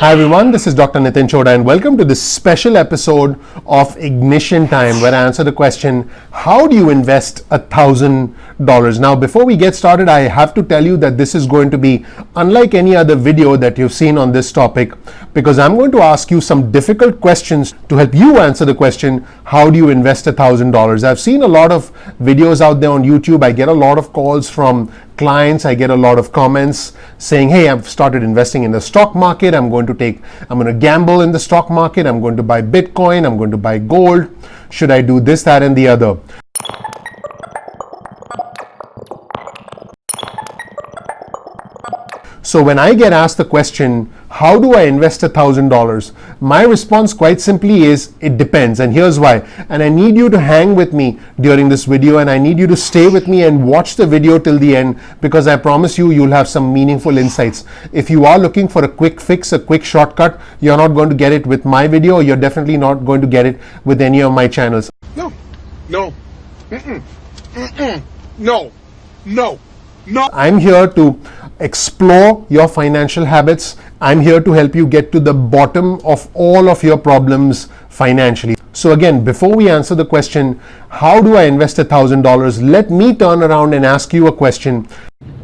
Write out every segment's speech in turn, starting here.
Hi everyone, this is Dr. Nitin Chhoda and welcome to this special episode of Ignition Time where I answer the question, how do you invest $1,000? Now before we get started, I have to tell you that this is going to be unlike any other video that you've seen on this topic because I'm going to ask you some difficult questions to help you answer the question, how do you invest $1,000? I've seen a lot of videos out there on YouTube. I get a lot of calls from clients. I get a lot of comments saying, hey, I've started investing in the stock market. I'm going to gamble in the stock market. I'm going to buy Bitcoin. I'm going to buy gold. Should I do this, that, and the other? So when I get asked the question, how do I invest $1,000? My response quite simply is, it depends. And here's why. And I need you to hang with me during this video and I need you to stay with me and watch the video till the end because I promise you, you'll have some meaningful insights. If you are looking for a quick fix, a quick shortcut, you're not going to get it with my video. You're definitely not going to get it with any of my channels. No. I'm here to explore your financial habits. I'm here to help you get to the bottom of all of your problems financially. So again, before we answer the question, how do I invest $1,000? Let me turn around and ask you a question.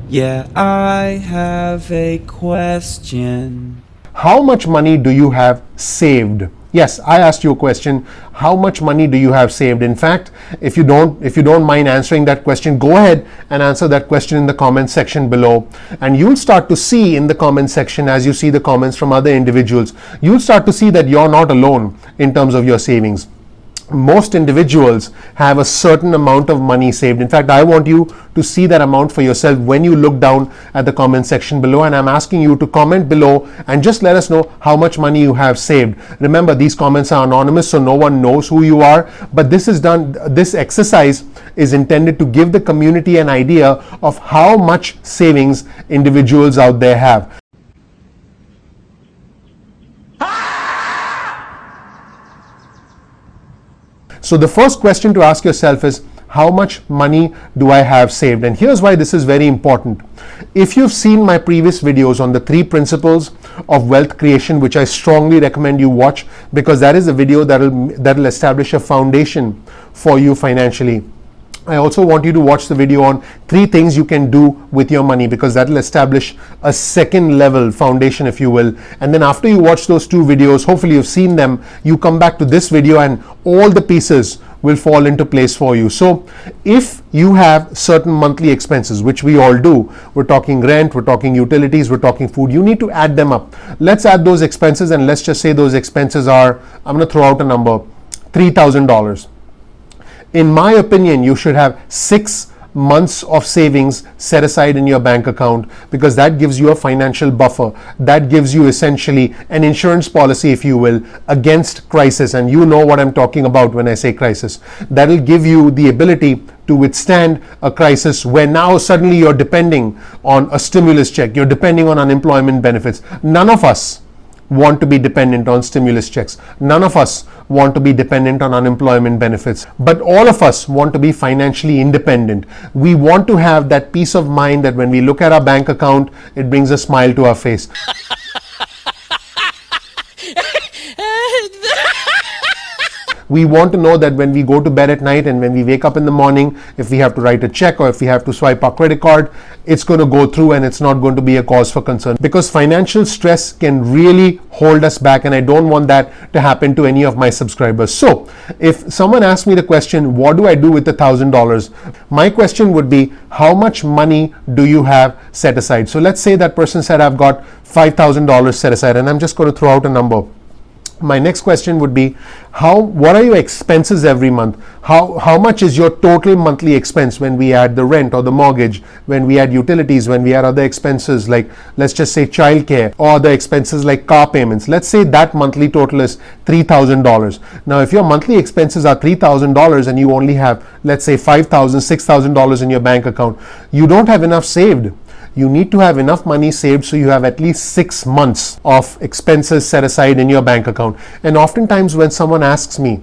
Yeah, I have a question. How much money do you have saved? Yes, I asked you a question. How much money do you have saved? In fact, if you don't mind answering that question, go ahead and answer that question in the comment section below. And you'll start to see in the comment section, as you see the comments from other individuals, you'll start to see that you're not alone in terms of your savings. Most individuals have a certain amount of money saved. In fact, I want you to see that amount for yourself when you look down at the comment section below, and I'm asking you to comment below and just let us know how much money you have saved. Remember, these comments are anonymous, so no one knows who you are, but this exercise is intended to give the community an idea of how much savings individuals out there have. So the first question to ask yourself is, how much money do I have saved? And here's why this is very important. If you've seen my previous videos on the 3 principles of wealth creation, which I strongly recommend you watch because that is a video that'll establish a foundation for you financially. I also want you to watch the video on 3 things you can do with your money because that will establish a second level foundation, if you will. And then after you watch those 2 videos, hopefully you've seen them, you come back to this video and all the pieces will fall into place for you. So if you have certain monthly expenses, which we all do, we're talking rent, we're talking utilities, we're talking food, you need to add them up. Let's add those expenses and let's just say those expenses are, I'm going to throw out a number, $3,000. In my opinion, you should have 6 months of savings set aside in your bank account because that gives you a financial buffer. That gives you essentially an insurance policy, if you will, against crisis. And you know what I'm talking about when I say crisis. That will give you the ability to withstand a crisis where now suddenly you're depending on a stimulus check. You're depending on unemployment benefits. None of us want to be dependent on stimulus checks. None of us want to be dependent on unemployment benefits. But all of us want to be financially independent. We want to have that peace of mind that when we look at our bank account, it brings a smile to our face. We want to know that when we go to bed at night and when we wake up in the morning, if we have to write a check or if we have to swipe our credit card, it's going to go through and it's not going to be a cause for concern. Because financial stress can really hold us back, and I don't want that to happen to any of my subscribers. So if someone asks me the question, what do I do with the $1,000? My question would be, how much money do you have set aside? So let's say that person said, I've got $5,000 set aside, and I'm just going to throw out a number. My next question would be, what are your expenses every month? How much is your total monthly expense when we add the rent or the mortgage, when we add utilities, when we add other expenses like, let's just say, childcare, or other expenses like car payments? Let's say that monthly total is $3,000. Now, if your monthly expenses are $3,000 and you only have, let's say, $5,000, $6,000 in your bank account, you don't have enough saved. You need to have enough money saved so you have at least 6 months of expenses set aside in your bank account. And oftentimes when someone asks me,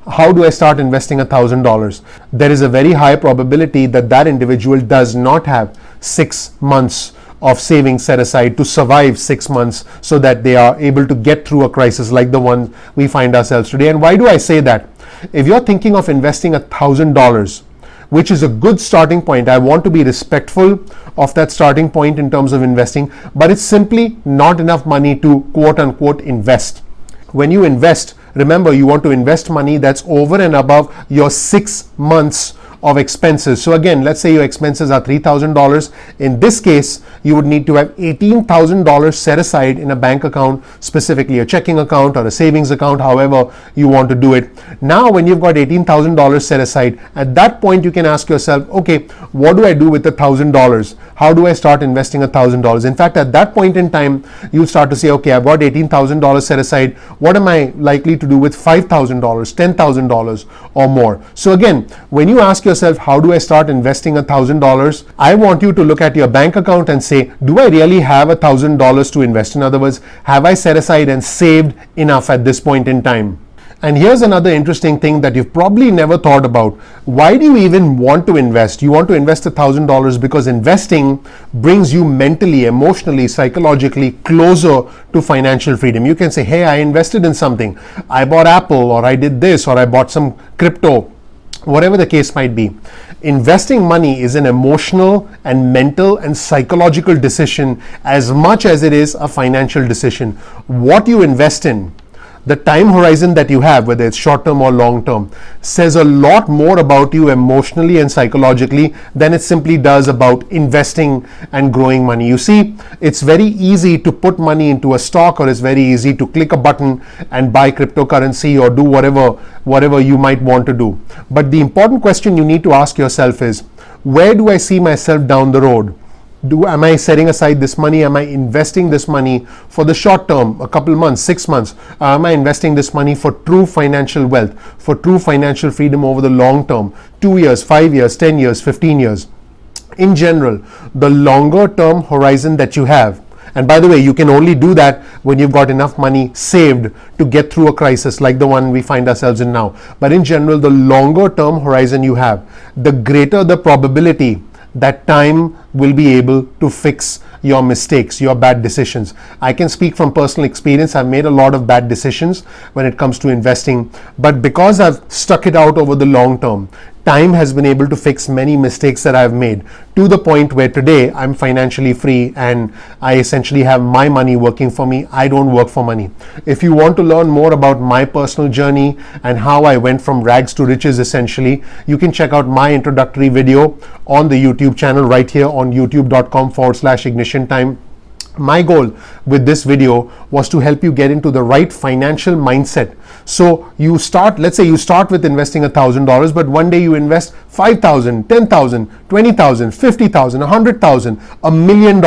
how do I start investing $1,000? There is a very high probability that that individual does not have 6 months of savings set aside to survive 6 months so that they are able to get through a crisis like the one we find ourselves today. And why do I say that? If you're thinking of investing $1,000, which is a good starting point, I want to be respectful of that starting point in terms of investing, but it's simply not enough money to quote unquote invest. When you invest, remember, you want to invest money that's over and above your 6 months of expenses. So again, let's say your expenses are $3,000. In this case, you would need to have $18,000 set aside in a bank account, specifically a checking account or a savings account, however you want to do it. Now, when you've got $18,000 set aside, at that point you can ask yourself, okay, what do I do with the $1,000? How do I start investing $1,000? In fact, at that point in time, you'll start to say, okay, I've got $18,000 set aside. What am I likely to do with $5,000, $10,000 or more? So again, when you ask yourself, how do I start investing $1,000? I want you to look at your bank account and say, do I really have $1,000 to invest? In other words, have I set aside and saved enough at this point in time? And here's another interesting thing that you've probably never thought about. Why do you even want to invest? You want to invest $1,000 because investing brings you mentally, emotionally, psychologically closer to financial freedom. You can say, hey, I invested in something. I bought Apple, or I did this, or I bought some crypto. Whatever the case might be, investing money is an emotional and mental and psychological decision as much as it is a financial decision. What you invest in, the time horizon that you have, whether it's short term or long term, says a lot more about you emotionally and psychologically than it simply does about investing and growing money. You see, it's very easy to put money into a stock, or it's very easy to click a button and buy cryptocurrency or do whatever you might want to do. But the important question you need to ask yourself is, where do I see myself down the road? Am I setting aside this money? Am I investing this money for the short term, a couple months, 6 months? Am I investing this money for true financial wealth, for true financial freedom over the long term, 2 years, 5 years, 10 years, 15 years? In general, the longer term horizon that you have, and by the way, you can only do that when you've got enough money saved to get through a crisis like the one we find ourselves in now. But in general, the longer term horizon you have, the greater the probability that time will be able to fix your mistakes, your bad decisions. I can speak from personal experience. I've made a lot of bad decisions when it comes to investing, but because I've stuck it out over the long term, time has been able to fix many mistakes that I've made, to the point where today I'm financially free and I essentially have my money working for me. I don't work for money. If you want to learn more about my personal journey and how I went from rags to riches, essentially, you can check out my introductory video on the YouTube channel right here on youtube.com/ignition time. My goal with this video was to help you get into the right financial mindset. So you start, let's say you start with investing $1,000, but one day you invest $5,000, $10,000, $20,000, $50,000, $100,000, $1 million,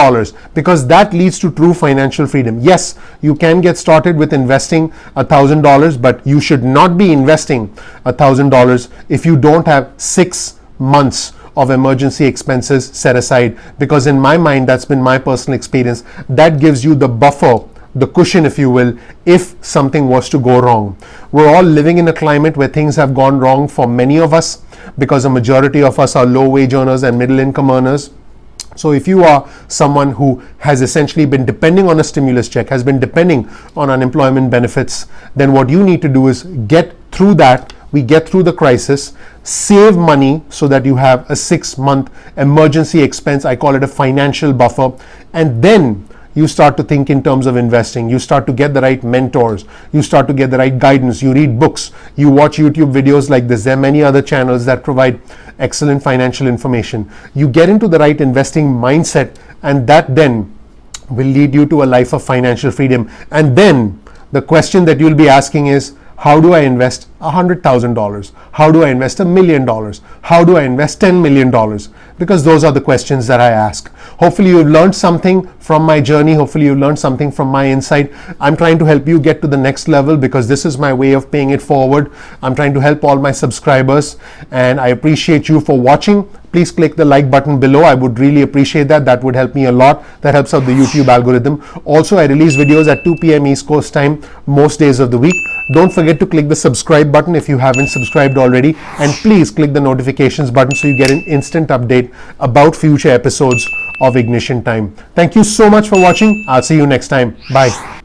because that leads to true financial freedom. Yes, you can get started with investing $1,000, but you should not be investing $1,000 if you don't have 6 months of emergency expenses set aside, because in my mind, that's been my personal experience, that gives you the buffer, the cushion, if you will, if something was to go wrong. We're all living in a climate where things have gone wrong for many of us, because a majority of us are low wage earners and middle income earners. So if you are someone who has essentially been depending on a stimulus check, has been depending on unemployment benefits, then what you need to do is get through that. We get through the crisis, save money so that you have a 6-month emergency expense. I call it a financial buffer. And then you start to think in terms of investing. You start to get the right mentors. You start to get the right guidance. You read books. You watch YouTube videos like this. There are many other channels that provide excellent financial information. You get into the right investing mindset, and that then will lead you to a life of financial freedom. And then the question that you'll be asking is, how do I invest $100,000? How do I invest $1 million? How do I invest $10 million? Because those are the questions that I ask. Hopefully you've learned something from my journey. Hopefully you've learned something from my insight. I'm trying to help you get to the next level, because this is my way of paying it forward. I'm trying to help all my subscribers, and I appreciate you for watching. Please click the like button below. I would really appreciate that. That would help me a lot. That helps out the YouTube algorithm. Also, I release videos at 2 p.m. East Coast time most days of the week. Don't forget to click the subscribe button if you haven't subscribed already. And please click the notifications button so you get an instant update about future episodes of ignition time. Thank you so much for watching. I'll see you next time. Bye.